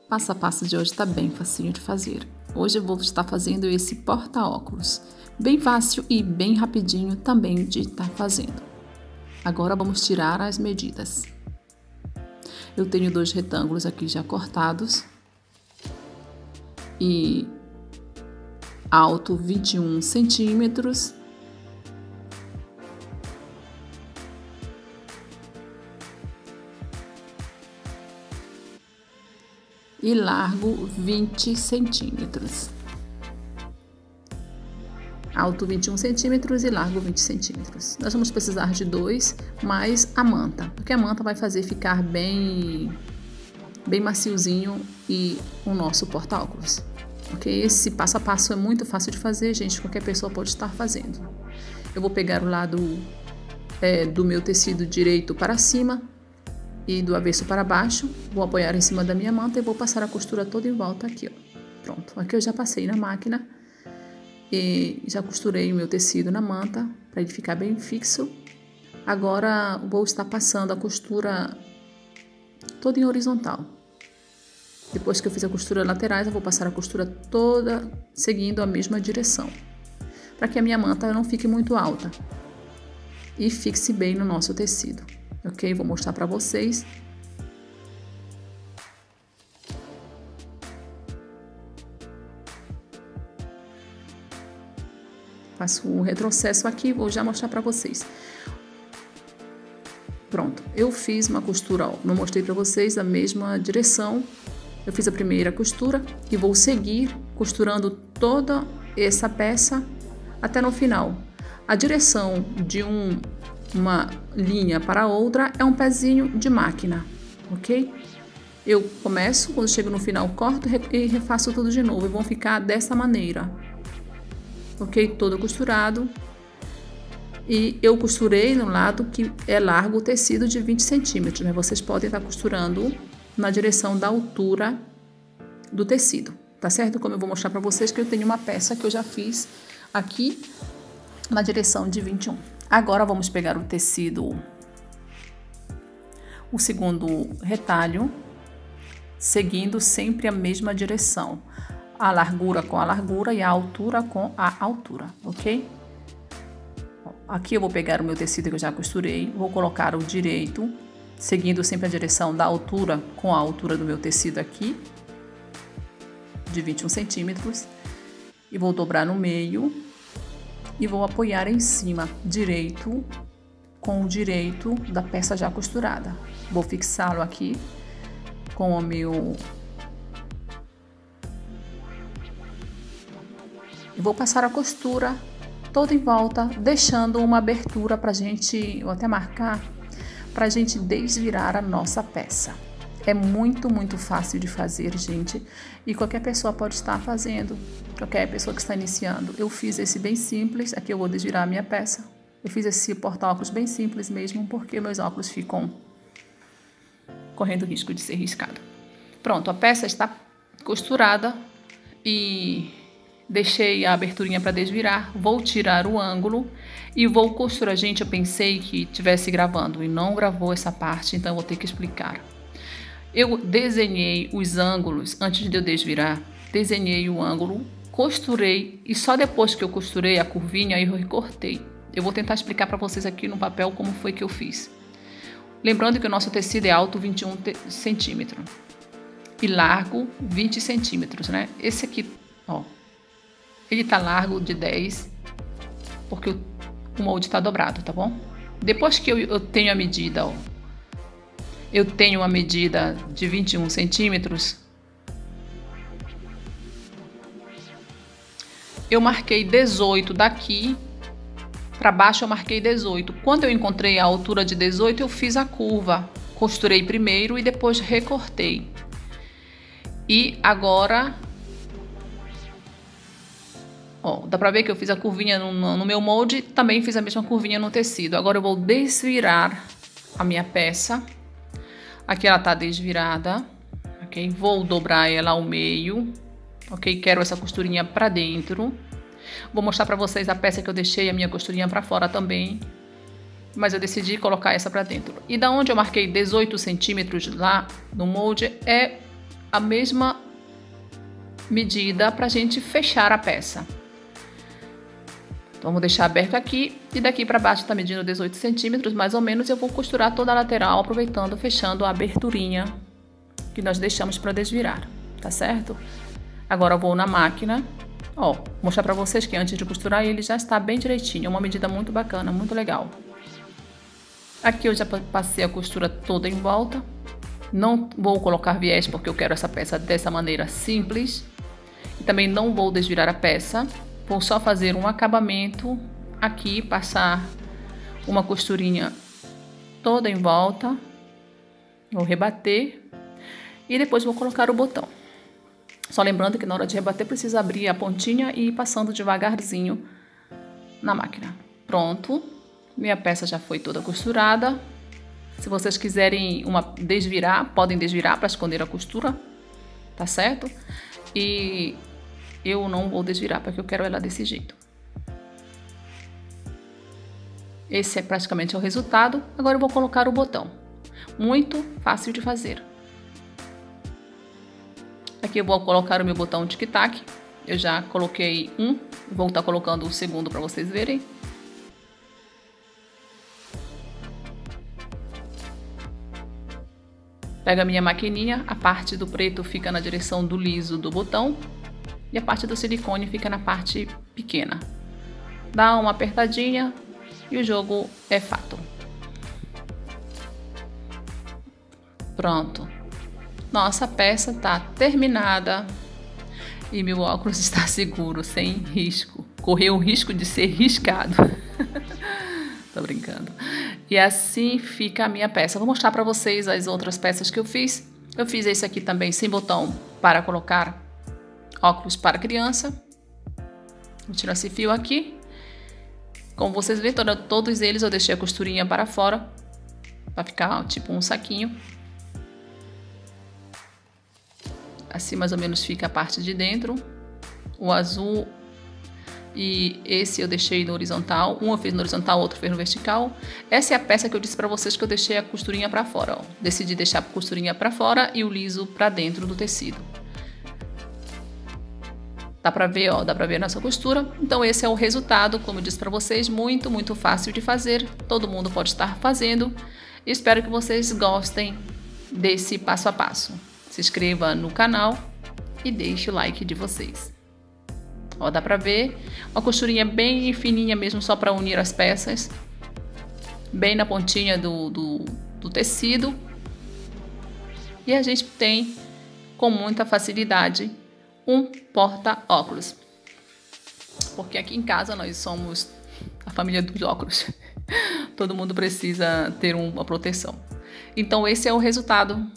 Passo a passo de hoje está bem facinho de fazer. Hoje eu vou estar fazendo esse porta-óculos. Bem fácil e bem rapidinho também de estar fazendo. Agora vamos tirar as medidas. Eu tenho 2 retângulos aqui já cortados. E alto 21 centímetros. E largo 20 centímetros. Alto 21 centímetros e largo 20 centímetros. Nós vamos precisar de 2, mais a manta, porque a manta vai fazer ficar bem maciozinho e o nosso porta-óculos. Ok? Esse passo a passo é muito fácil de fazer, gente, qualquer pessoa pode estar fazendo. Eu vou pegar o lado do meu tecido direito para cima e do avesso para baixo, vou apoiar em cima da minha manta e vou passar a costura toda em volta aqui, ó. Pronto, aqui eu já passei na máquina e já costurei o meu tecido na manta para ele ficar bem fixo. Agora vou estar passando a costura toda em horizontal. Depois que eu fiz a costura laterais, eu vou passar a costura toda seguindo a mesma direção, para que a minha manta não fique muito alta e fixe bem no nosso tecido. Ok? Vou mostrar para vocês. Faço um retrocesso aqui, vou já mostrar para vocês. Pronto, eu fiz uma costura, ó, não mostrei para vocês a mesma direção. Eu fiz a primeira costura e vou seguir costurando toda essa peça até no final. A direção de uma linha para outra é um pezinho de máquina, ok? Eu começo, quando chego no final, corto e refaço tudo de novo. E vão ficar dessa maneira, ok? Todo costurado. E eu costurei no lado que é largo o tecido de 20 centímetros, né? Vocês podem estar costurando na direção da altura do tecido, tá certo? Como eu vou mostrar para vocês que eu tenho uma peça que eu já fiz aqui na direção de 21. Agora vamos pegar o tecido, o segundo retalho, seguindo sempre a mesma direção. A largura com a largura e a altura com a altura, ok? Aqui eu vou pegar o meu tecido que eu já costurei, vou colocar o direito, seguindo sempre a direção da altura com a altura do meu tecido aqui, de 21 centímetros, e vou dobrar no meio e vou apoiar em cima, direito com o direito da peça já costurada. Vou fixá-lo aqui com o meu... E vou passar a costura toda em volta, deixando uma abertura pra gente, vou até marcar, pra gente desvirar a nossa peça. É muito fácil de fazer, gente, e qualquer pessoa pode estar fazendo, qualquer pessoa que está iniciando. Eu fiz esse bem simples, aqui eu vou desvirar a minha peça. Eu fiz esse porta-óculos bem simples mesmo, porque meus óculos ficam correndo risco de ser riscado. Pronto, a peça está costurada e deixei a aberturinha para desvirar. Vou tirar o ângulo e vou costurar. Gente, eu pensei que estivesse gravando e não gravou essa parte, então eu vou ter que explicar. Eu desenhei os ângulos antes de eu desvirar, desenhei o ângulo, costurei e só depois que eu costurei a curvinha eu recortei. Eu vou tentar explicar para vocês aqui no papel como foi que eu fiz. Lembrando que o nosso tecido é alto 21 centímetros e largo 20 centímetros, né? Esse aqui, ó, ele tá largo de 10 porque o molde tá dobrado, tá bom? Depois que eu tenho a medida, ó, eu tenho uma medida de 21 centímetros. Eu marquei 18 daqui para baixo, eu marquei 18. Quando eu encontrei a altura de 18, eu fiz a curva. Costurei primeiro e depois recortei. E agora, ó, dá pra ver que eu fiz a curvinha no meu molde, também fiz a mesma curvinha no tecido. Agora eu vou desvirar a minha peça. Aqui ela tá desvirada, ok? Vou dobrar ela ao meio, ok? Quero essa costurinha pra dentro. Vou mostrar pra vocês a peça que eu deixei a minha costurinha pra fora também. Mas eu decidi colocar essa pra dentro. E da onde eu marquei 18 centímetros lá no molde é a mesma medida para a gente fechar a peça. Então, vou deixar aberto aqui e daqui para baixo está medindo 18 centímetros, mais ou menos. Eu vou costurar toda a lateral, aproveitando, fechando a aberturinha que nós deixamos para desvirar, tá certo? Agora eu vou na máquina, ó, mostrar para vocês que antes de costurar ele já está bem direitinho, é uma medida muito bacana, muito legal. Aqui eu já passei a costura toda em volta. Não vou colocar viés porque eu quero essa peça dessa maneira simples. E também não vou desvirar a peça. Vou só fazer um acabamento aqui, passar uma costurinha toda em volta. Vou rebater e depois vou colocar o botão. Só lembrando que na hora de rebater precisa abrir a pontinha e ir passando devagarzinho na máquina. Pronto, minha peça já foi toda costurada. Se vocês quiserem desvirar, podem desvirar para esconder a costura, tá certo? E eu não vou desvirar porque eu quero ela desse jeito. Esse é praticamente o resultado. Agora eu vou colocar o botão. Muito fácil de fazer. Aqui eu vou colocar o meu botão tic-tac. Eu já coloquei um, vou estar colocando o segundo para vocês verem. Pego a minha maquininha, a parte do preto fica na direção do liso do botão e a parte do silicone fica na parte pequena. Dá uma apertadinha e o jogo é fato. Pronto. Nossa peça está terminada e meu óculos está seguro, sem risco. Correu o risco de ser riscado. Tô brincando. E assim fica a minha peça. Vou mostrar para vocês as outras peças que eu fiz. Eu fiz esse aqui também sem botão para colocar óculos para criança. Vou tirar esse fio aqui. Como vocês veem, todos eles eu deixei a costurinha para fora, para ficar tipo um saquinho. Assim mais ou menos fica a parte de dentro. O azul e esse eu deixei no horizontal. Um eu fiz no horizontal, outro fez no vertical. Essa é a peça que eu disse para vocês que eu deixei a costurinha para fora, ó. Decidi deixar a costurinha para fora e o liso para dentro do tecido. Dá pra ver, ó, dá pra ver a nossa costura. Então esse é o resultado, como eu disse pra vocês, muito fácil de fazer. Todo mundo pode estar fazendo. Espero que vocês gostem desse passo a passo. Se inscreva no canal e deixe o like de vocês. Ó, dá pra ver, uma costurinha bem fininha mesmo, só pra unir as peças. Bem na pontinha do tecido. E a gente tem, com muita facilidade, um porta-óculos. Porque aqui em casa nós somos a família dos óculos. Todo mundo precisa ter uma proteção. Então esse é o resultado.